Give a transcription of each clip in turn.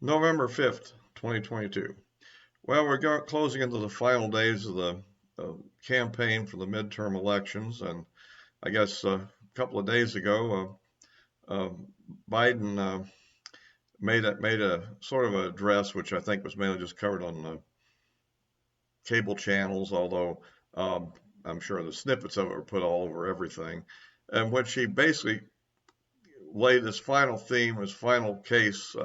November 5th, 2022. Well, we're closing into the final days of the campaign for the midterm elections, and I guess a couple of days ago, uh, Biden made a sort of an address, which I think was mainly just covered on the cable channels, although I'm sure the snippets of it were put all over everything, in which he basically laid his final theme, his final case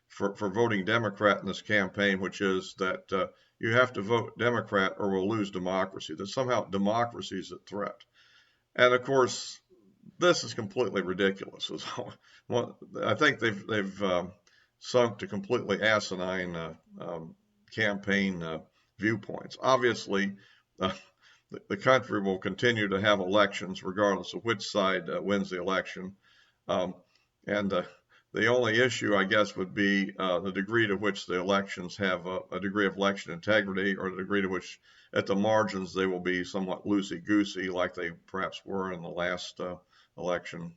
for voting Democrat in this campaign, which is that you have to vote Democrat or we'll lose democracy, that somehow democracy is at threat. And of course, this is completely ridiculous. I think they've sunk to completely asinine campaign viewpoints. Obviously, the country will continue to have elections regardless of which side wins the election. And the only issue, I guess, would be the degree to which the elections have a degree of election integrity, or the degree to which at the margins they will be somewhat loosey-goosey like they perhaps were in the last election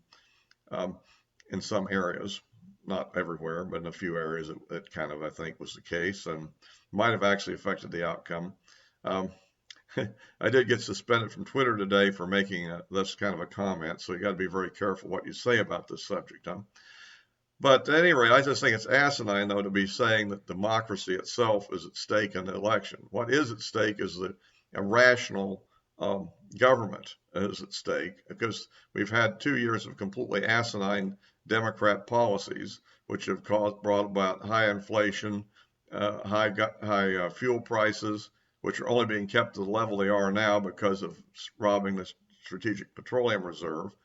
in some areas. Not everywhere, but in a few areas it kind of, I think, was the case and might have actually affected the outcome. I did get suspended from Twitter today for making this kind of a comment, so you got to be very careful what you say about this subject. But at any rate, I just think it's asinine, though, to be saying that democracy itself is at stake in the election. What is at stake is that a rational government is at stake, because we've had 2 years of completely asinine Democrat policies, which have brought about high inflation, high fuel prices, which are only being kept to the level they are now because of robbing the Strategic Petroleum Reserve.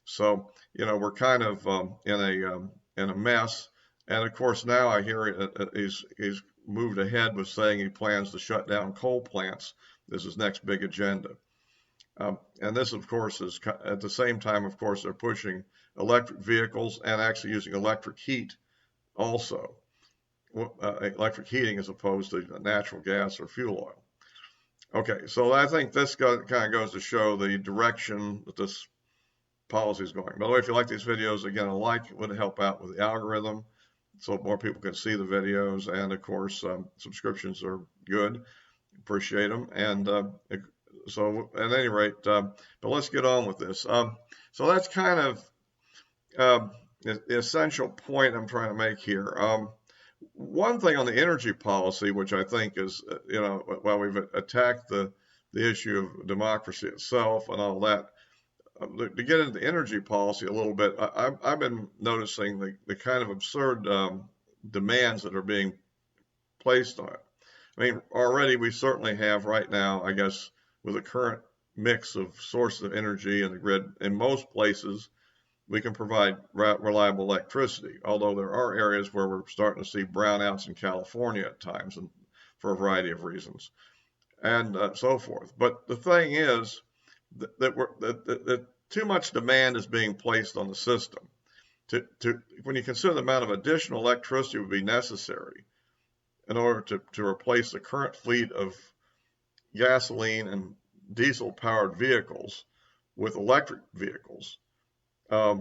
So, we're kind of in a mess. And of course, now I hear he's moved ahead with saying he plans to shut down coal plants. This is his next big agenda. And this, of course, is at the same time, of course, they're pushing electric vehicles and actually using electric heat also. Electric heating as opposed to natural gas or fuel oil. Okay, so I think this kind of goes to show the direction that this policy is going. By the way, if you like these videos, again, a like would help out with the algorithm so more people can see the videos. And of course, subscriptions are good. Appreciate them. And so at any rate, but let's get on with this. So that's kind of the essential point I'm trying to make here. One thing on the energy policy, which I think is, while we've attacked the issue of democracy itself and all that, to get into energy policy a little bit, I've been noticing the kind of absurd demands that are being placed on it. I mean, already we certainly have right now, I guess, with the current mix of sources of energy in the grid, in most places, we can provide reliable electricity, although there are areas where we're starting to see brownouts in California at times, and for a variety of reasons, and so forth. But the thing is that too much demand is being placed on the system. When you consider the amount of additional electricity would be necessary in order to replace the current fleet of gasoline and diesel-powered vehicles with electric vehicles, I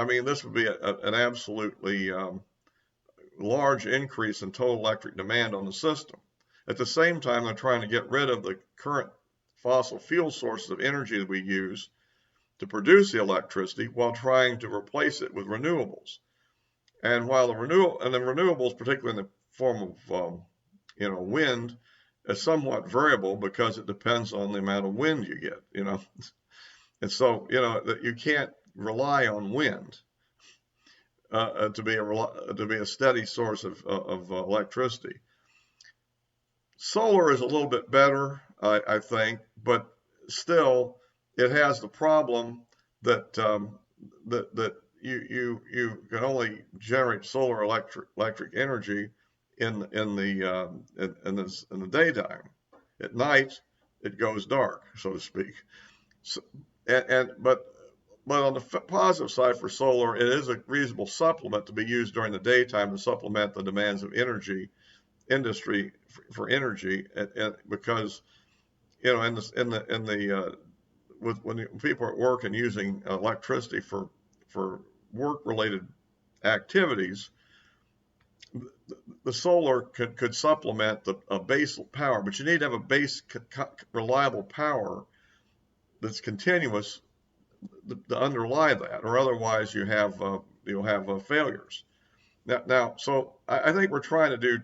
mean, this would be an absolutely large increase in total electric demand on the system. At the same time, they're trying to get rid of the current fossil fuel sources of energy that we use to produce the electricity while trying to replace it with renewables. And while the renewables, particularly in the form of wind, is somewhat variable because it depends on the amount of wind you get, And so, that you can't rely on wind to be a steady source of electricity. Solar is a little bit better, I think, but still, it has the problem that that you can only generate solar electric energy in the daytime. At night, it goes dark, so to speak. So, but on the positive side for solar, it is a reasonable supplement to be used during the daytime to supplement the demands of industry for energy, and because when people are at work and using electricity for work-related activities, the solar could supplement a base power, but you need to have a base reliable power that's continuous to underlie that, or otherwise you'll have failures. So I think we're trying to do.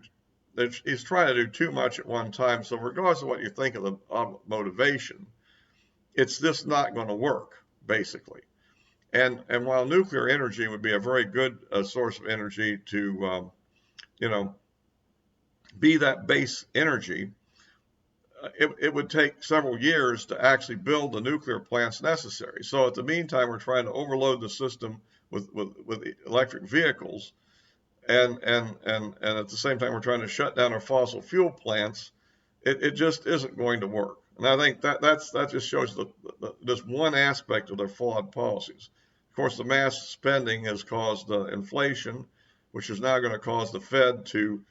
He's trying to do too much at one time. So regardless of what you think of the motivation, it's just not going to work, basically. And while nuclear energy would be a very good source of energy to be that base energy, it would take several years to actually build the nuclear plants necessary. So at the meantime, we're trying to overload the system with electric vehicles, and at the same time, we're trying to shut down our fossil fuel plants. It just isn't going to work. And I think that just shows just one aspect of their flawed policies. Of course, the mass spending has caused inflation, which is now going to cause the Fed to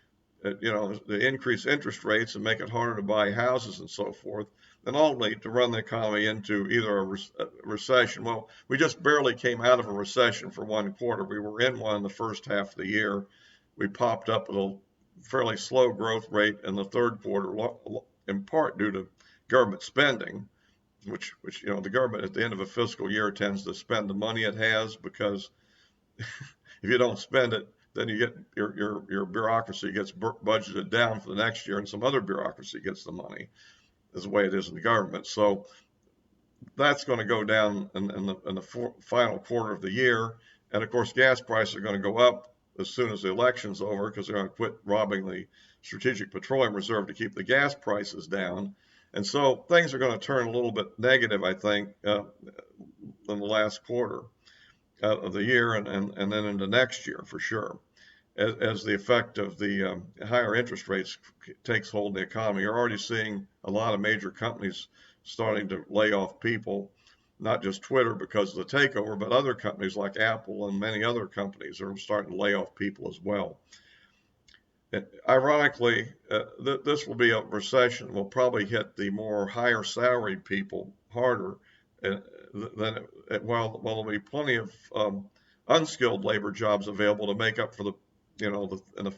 to increase interest rates and make it harder to buy houses and so forth, and ultimately to run the economy into either a recession. Well, we just barely came out of a recession for one quarter. We were in one in the first half of the year. We popped up at a fairly slow growth rate in the third quarter, in part due to government spending, which the government at the end of a fiscal year tends to spend the money it has, because if you don't spend it, then you get your bureaucracy gets budgeted down for the next year, and some other bureaucracy gets the money, is the way it is in the government. So that's going to go down in the final quarter of the year. And of course, gas prices are going to go up as soon as the election's over, because they're going to quit robbing the Strategic Petroleum Reserve to keep the gas prices down. And so things are going to turn a little bit negative, I think, in the last quarter of the year, and then into next year for sure, as the effect of the higher interest rates takes hold in the economy. You're already seeing a lot of major companies starting to lay off people, not just Twitter because of the takeover, but other companies like Apple and many other companies are starting to lay off people as well. And ironically, this will be a recession. Will probably hit the more higher salaried people harder while there'll be plenty of unskilled labor jobs available to make up for the in the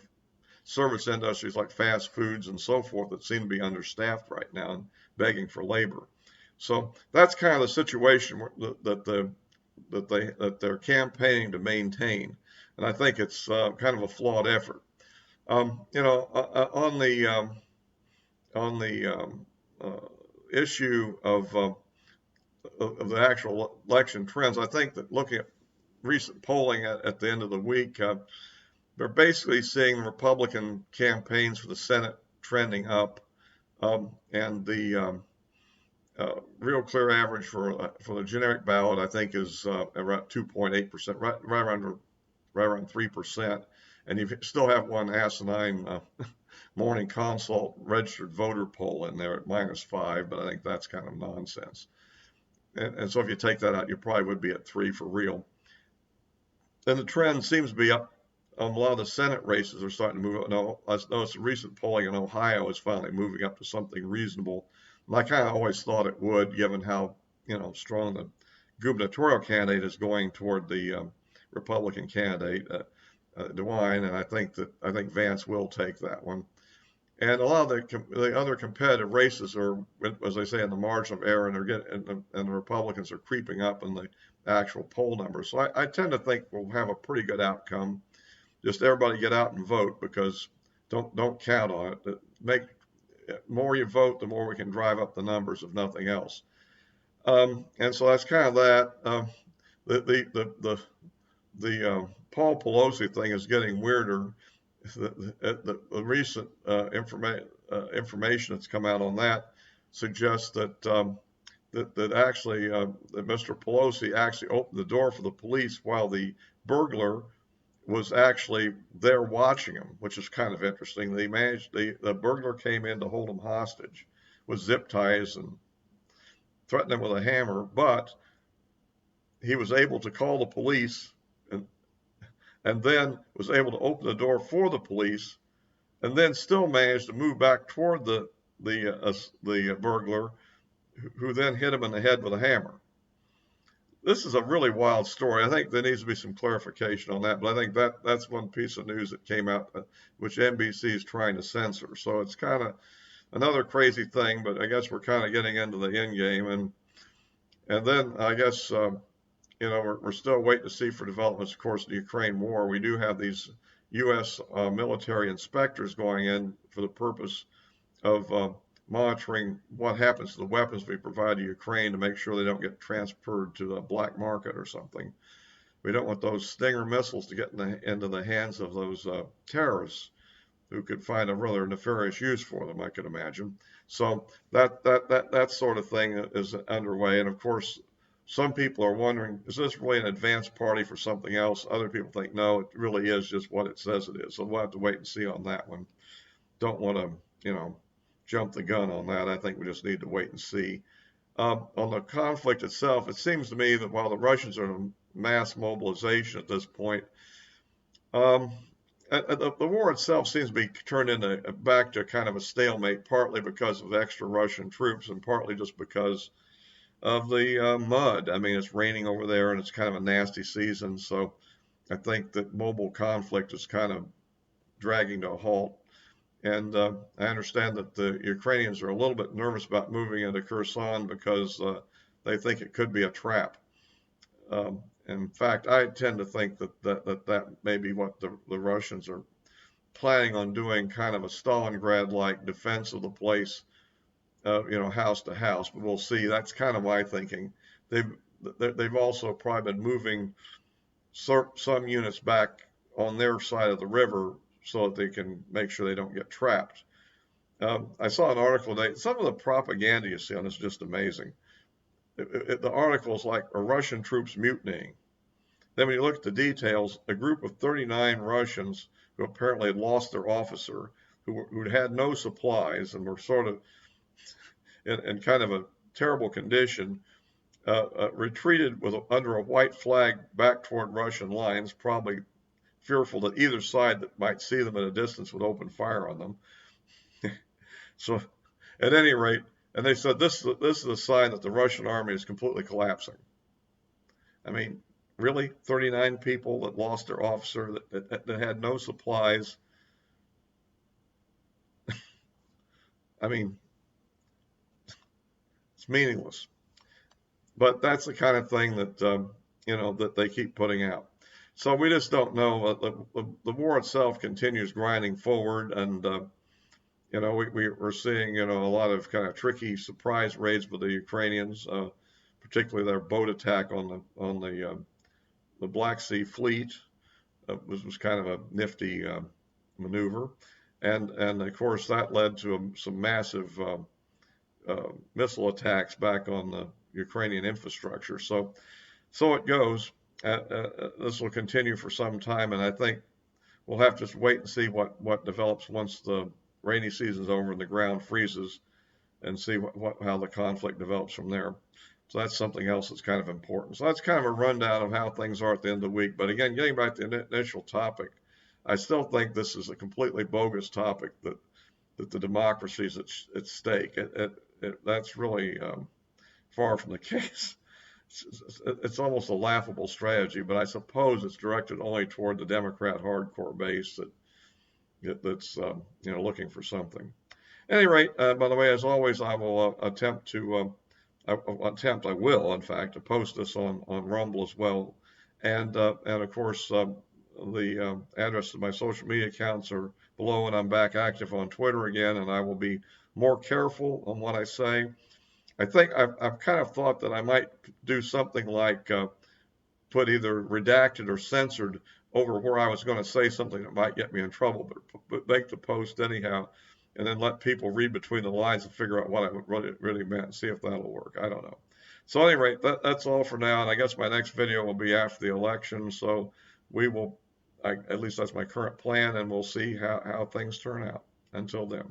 service industries like fast foods and so forth that seem to be understaffed right now and begging for labor. So that's kind of the situation that they're campaigning to maintain, and I think it's kind of a flawed effort. On the issue of the actual election trends, I think that looking at recent polling at the end of the week, they're basically seeing the Republican campaigns for the Senate trending up, and the real clear average for the generic ballot, I think, is around 2.8%, right around 3%. And you still have one asinine Morning Consult registered voter poll in there at -5, but I think that's kind of nonsense. And so if you take that out, you probably would be at 3 for real. And the trend seems to be up on a lot of the Senate races are starting to move up. Now, I noticed the recent polling in Ohio is finally moving up to something reasonable. And I kind of always thought it would, given how strong the gubernatorial candidate is going toward the Republican candidate, DeWine, and I think Vance will take that one. And a lot of the other competitive races are, as I say, in the margin of error, and the Republicans are creeping up in the actual poll numbers. So I tend to think we'll have a pretty good outcome. Just everybody get out and vote, because don't count on it. The more you vote, the more we can drive up the numbers, if nothing else. And so that's kind of that. The Paul Pelosi thing is getting weirder. The recent information that's come out on that suggests that actually that Mr. Pelosi actually opened the door for the police while the burglar was actually there watching him, which is kind of interesting. The burglar came in to hold him hostage with zip ties and threatened him with a hammer, but he was able to call the police and then was able to open the door for the police, and then still managed to move back toward the burglar, who then hit him in the head with a hammer. this is a really wild story. I think there needs to be some clarification on that, but I think that's one piece of news that came out, which NBC is trying to censor. So it's kind of another crazy thing, but I guess we're kind of getting into the end game, and then I guess we're still waiting to see for developments. Of course, the Ukraine war. We do have these U.S. Military inspectors going in for the purpose of monitoring what happens to the weapons we provide to Ukraine to make sure they don't get transferred to the black market or something. We don't want those Stinger missiles to get into the hands of those terrorists who could find a rather nefarious use for them, I could imagine. So that sort of thing is underway. And of course, some people are wondering, is this really an advanced party for something else? Other people think, no, it really is just what it says it is. So we'll have to wait and see on that one. Don't want to, jump the gun on that. I think we just need to wait and see. On the conflict itself, it seems to me that while the Russians are in mass mobilization at this point, the war itself seems to be turned into back to kind of a stalemate, partly because of extra Russian troops and partly just because of the mud. I mean, it's raining over there and it's kind of a nasty season, so I think that mobile conflict is kind of dragging to a halt. And I understand that the Ukrainians are a little bit nervous about moving into Kherson because they think it could be a trap. In fact, I tend to think that may be what the Russians are planning on doing, kind of a Stalingrad-like defense of the place, house to house. But we'll see. That's kind of my thinking. They've also probably been moving some units back on their side of the river so that they can make sure they don't get trapped. I saw an article today. Some of the propaganda you see on this is just amazing. The article is like, are Russian troops mutinying? Then when you look at the details, a group of 39 Russians who apparently had lost their officer, who had no supplies and were sort of in kind of a terrible condition, retreated under a white flag back toward Russian lines, probably fearful that either side that might see them at a distance would open fire on them. So at any rate, and they said this is a sign that the Russian army is completely collapsing. I mean, really, 39 people that lost their officer, that had no supplies. I mean, it's meaningless. But that's the kind of thing that that they keep putting out. So we just don't know. The war itself continues grinding forward, and we're seeing a lot of kind of tricky surprise raids with the Ukrainians, particularly their boat attack on the Black Sea Fleet. Was kind of a nifty maneuver, and of course that led to some massive missile attacks back on the Ukrainian infrastructure. So it goes. This will continue for some time, and I think we'll have to just wait and see what develops once the rainy season's over and the ground freezes, and see how the conflict develops from there. So that's something else that's kind of important. So that's kind of a rundown of how things are at the end of the week. But again, getting back to the initial topic, I still think this is a completely bogus topic, that the democracy is at stake. That's really far from the case. It's almost a laughable strategy, but I suppose it's directed only toward the Democrat hardcore base that's looking for something. At any rate, by the way, as always, I will I will, in fact, to post this on Rumble as well, and of course the address of my social media accounts are below, and I'm back active on Twitter again, and I will be more careful on what I say. I think I've kind of thought that I might do something like put either redacted or censored over where I was going to say something that might get me in trouble, but make the post anyhow, and then let people read between the lines and figure out what I really meant and see if that'll work. I don't know. So at any rate, that's all for now, and I guess my next video will be after the election, so we will, at least that's my current plan, and we'll see how things turn out. Until then.